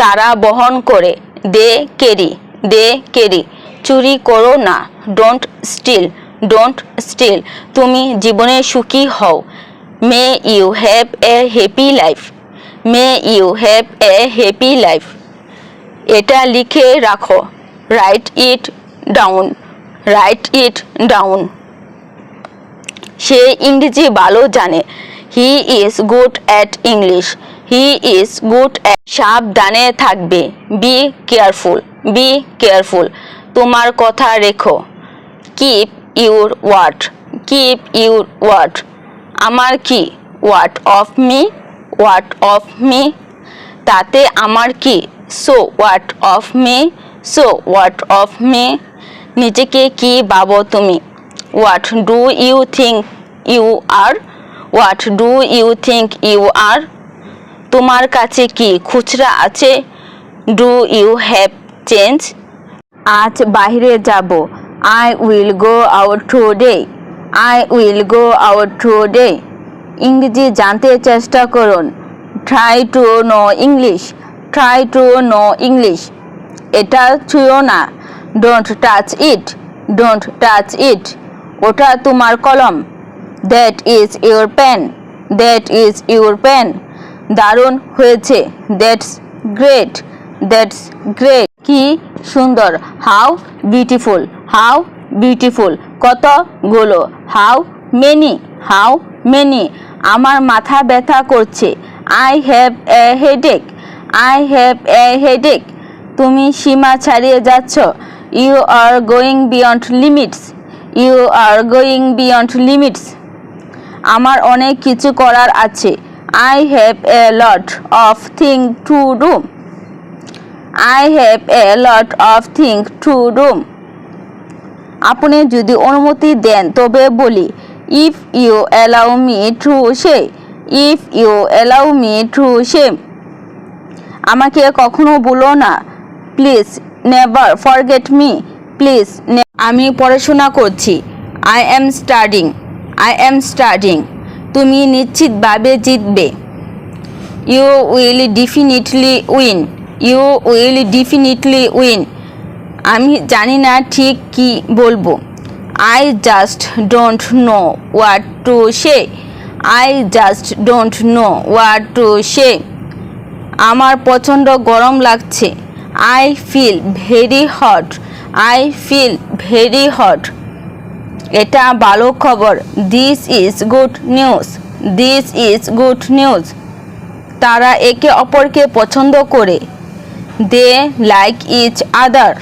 তারা বহন করে, দে ক্যারি। চুরি করো না, ডোন্ট স্টিল। তুমি জীবনে সুখী হও, may you have a happy life. এটা লিখে রাখো, রাইট ইট ডাউন। সে ইংরেজি ভালো জানে, he is good at English. সাবধানে থাকবে, বি কেয়ারফুল। তোমার কথা রেখো, কিপ ইউর ওয়ার্ড। আমার কি, হোয়াট অফ মি। তাতে আমার কি, সো হোয়াট অফ মি। নিজেকে কি ভাবো তুমি, what do you think you are. তোমার কাছে কি খুচরা আছে, ডু ইউ হ্যাভ চেঞ্জ। আজ বাইরে যাব, I will go out today. ইংরেজি জানতে চেষ্টা করুন, ট্রাই টু নো ইংলিশ। এটা ছুঁয়ো না, ডোন্ট টাচ ইট। ওটা তোমার কলম, দ্যাট ইজ ইউর পেন। দারুণ হয়েছে, দ্যাটস গ্রেট। কি সুন্দর, হাউ বিউটিফুল। কতগুলো, হাউ মেনি। আমার মাথা ব্যথা করছে, আই হ্যাভ এ হেডেক। তুমি সীমা ছাড়িয়ে যাচ্ছ, you are going beyond limits. আমার অনেক কিছু করার আছে, I have a lot of thing to do. আপনি যদি অনুমতি দেন তবে বলি, if you allow me to say. আমাকে কখনো ভুলো না, প্লিজ নেভার ফরগেট মি। আমি পড়াশোনা করছি, আই এম স্টাডিং। তুমি নিশ্চিতভাবে জিতবে, ইউ উইল ডেফিনিটলি উইন। আমি জানি না ঠিক কি বলবো, I just don't know what to say. আমার প্রচণ্ড গরম লাগছে, আই ফিল ভেরি হট। এটা ভালো খবর, দিস ইজ গুড নিউজ। তারা একে অপরকে পছন্দ করে, দে লাইক ইচ আদার।